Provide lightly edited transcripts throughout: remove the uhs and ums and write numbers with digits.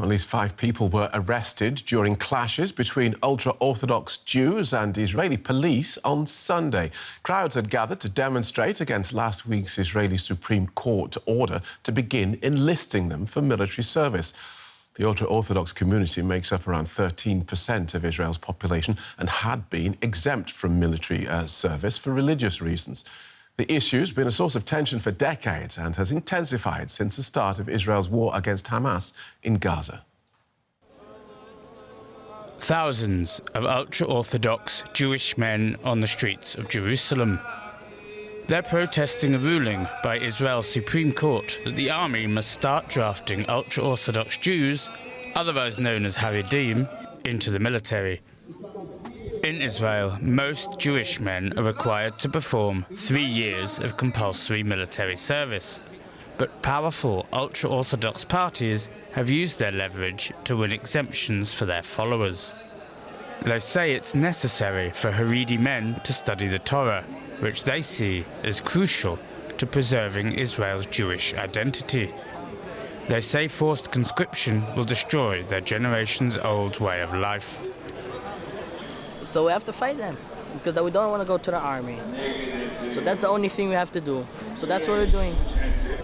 At least 5 people were arrested during clashes between ultra-Orthodox Jews and Israeli police on Sunday. Crowds had gathered to demonstrate against last week's Israeli Supreme Court order to begin enlisting them for military service. The ultra-Orthodox community makes up around 13% of Israel's population and had been exempt from military service for religious reasons. The issue's been a source of tension for decades and has intensified since the start of Israel's war against Hamas in Gaza. Thousands of ultra-Orthodox Jewish men on the streets of Jerusalem. They're protesting a ruling by Israel's Supreme Court that the army must start drafting ultra-Orthodox Jews, otherwise known as Haredim, into the military. In Israel, most Jewish men are required to perform 3 years of compulsory military service. But powerful ultra-Orthodox parties have used their leverage to win exemptions for their followers. They say it's necessary for Haredi men to study the Torah, which they see as crucial to preserving Israel's Jewish identity. They say forced conscription will destroy their generations-old way of life. So we have to fight them, because we don't want to go to the army. So that's the only thing we have to do. So that's what we're doing.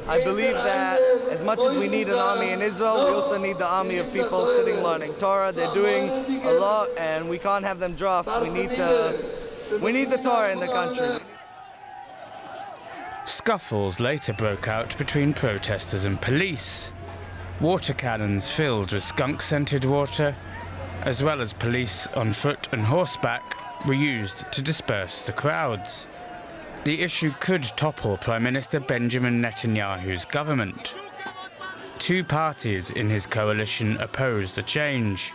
I believe that as much as we need an army in Israel, we also need the army of people sitting learning Torah. They're doing a lot, and we can't have them draft. We need the Torah in the country. Scuffles later broke out between protesters and police. Water cannons filled with skunk-scented water, as well as police on foot and horseback, were used to disperse the crowds. The issue could topple Prime Minister Benjamin Netanyahu's government. 2 parties in his coalition oppose the change.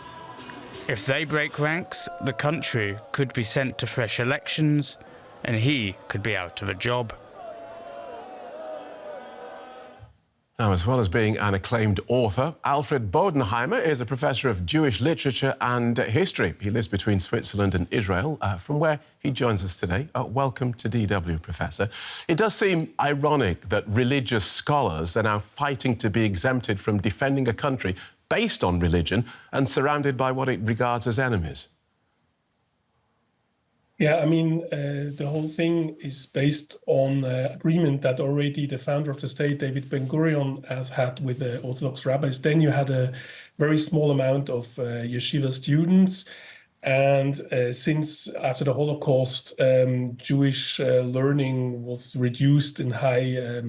If they break ranks, the country could be sent to fresh elections, and he could be out of a job. Now, as well as being an acclaimed author, Alfred Bodenheimer is a professor of Jewish literature and history. He lives between Switzerland and Israel, from where he joins us today. Welcome to DW, Professor. It does seem ironic that religious scholars are now fighting to be exempted from defending a country based on religion and surrounded by what it regards as enemies. Yeah, I mean, the whole thing is based on agreement that already the founder of the state, David Ben-Gurion, has had with the Orthodox rabbis. Then you had a very small amount of yeshiva students. And since after the Holocaust, Jewish learning was reduced in high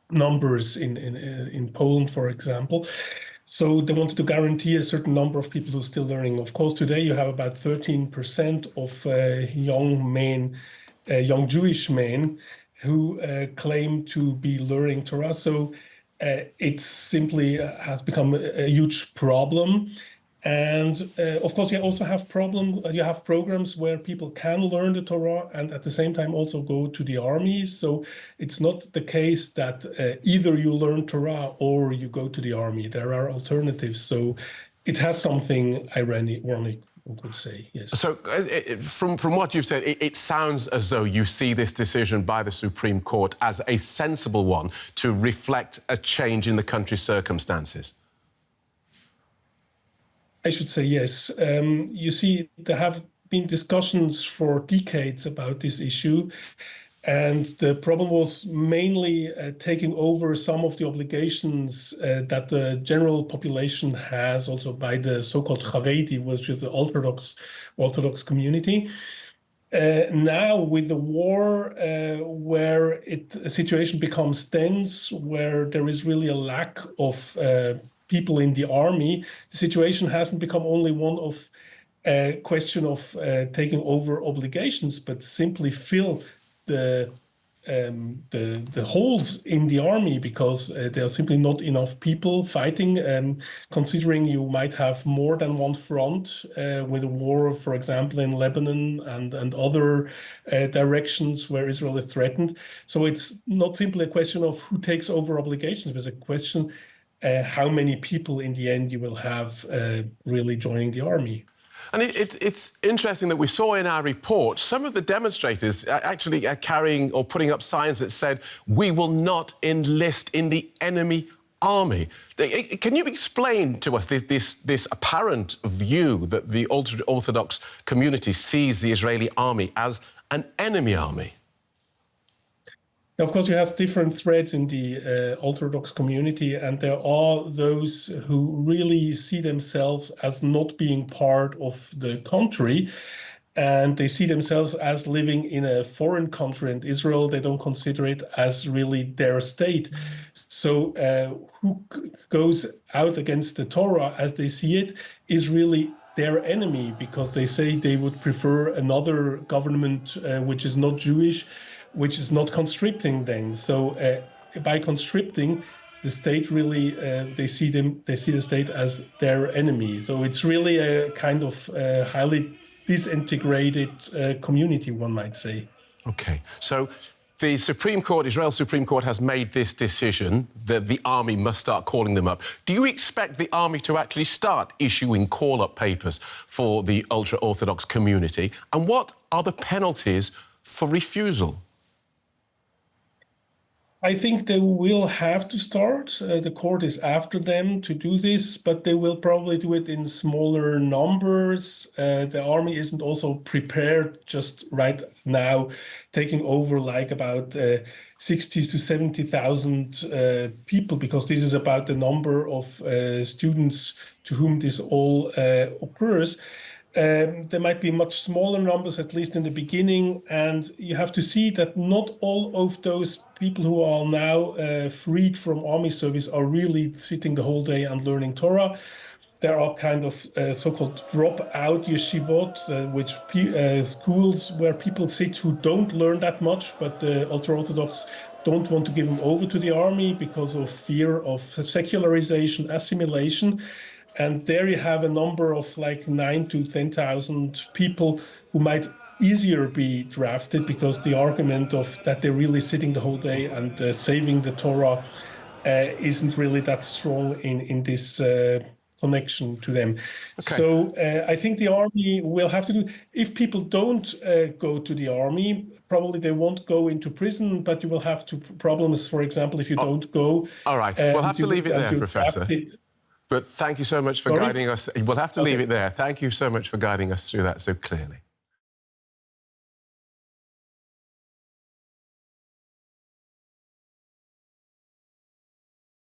numbers in Poland, for example. So they wanted to guarantee a certain number of people who are still learning. Of course, today you have about 13% of young Jewish men who claim to be learning Torah. So it simply has become a huge problem. And of course, you also have programs where people can learn the Torah and at the same time also go to the army. So it's not the case that either you learn Torah or you go to the army. There are alternatives. So it has something ironic, one could say, yes. So from what you've said, it sounds as though you see this decision by the Supreme Court as a sensible one to reflect a change in the country's circumstances. I should say yes. You see, there have been discussions for decades about this issue, and the problem was mainly taking over some of the obligations that the general population has also by the so-called Haredi, which is the Orthodox community. Now, with the war, where a situation becomes tense, where there is really a lack of people in the army, the situation hasn't become only one of a question of taking over obligations, but simply fill the holes in the army because there are simply not enough people fighting. Considering you might have more than one front with a war, for example, in Lebanon and other directions where Israel is threatened. So it's not simply a question of who takes over obligations, but it's a question how many people in the end you will have really joining the army. And it's interesting that we saw in our report some of the demonstrators actually carrying or putting up signs that said, "We will not enlist in the enemy army. Can you explain to us this apparent view that the ultra-Orthodox community sees the Israeli army as an enemy army? Of course, you have different threads in the Orthodox community, and there are those who really see themselves as not being part of the country, and they see themselves as living in a foreign country, and Israel, they don't consider it as really their state. So who goes out against the Torah as they see it is really their enemy, because they say they would prefer another government which is not Jewish, which is not conscripting them. So by conscripting, the state really they see the state as their enemy. So it's really a kind of highly disintegrated community, one might say. Okay, so the Supreme Court, Israel's Supreme Court, has made this decision that the army must start calling them up. Do you expect the army to actually start issuing call-up papers for the ultra-Orthodox community? And what are the penalties for refusal? I think they will have to start. The court is after them to do this, but they will probably do it in smaller numbers. The army isn't also prepared just right now, taking over like about 60 to 70,000 people, because this is about the number of students to whom this all occurs. There might be much smaller numbers, at least in the beginning, and you have to see that not all of those people who are now freed from army service are really sitting the whole day and learning Torah. There are kind of so-called drop-out yeshivot, which schools where people sit who don't learn that much, but the ultra-Orthodox don't want to give them over to the army because of fear of secularization, assimilation. And there you have a number of like 9,000 to 10,000 people who might easier be drafted, because the argument of that they're really sitting the whole day and saving the Torah isn't really that strong in this connection to them. Okay. So I think the army will have to do, if people don't go to the army, probably they won't go into prison, but you will have problems, for example, if you don't go. All right, we'll have to leave it there, Professor. But thank you so much for guiding us. We'll have to leave it there. Thank you so much for guiding us through that so clearly.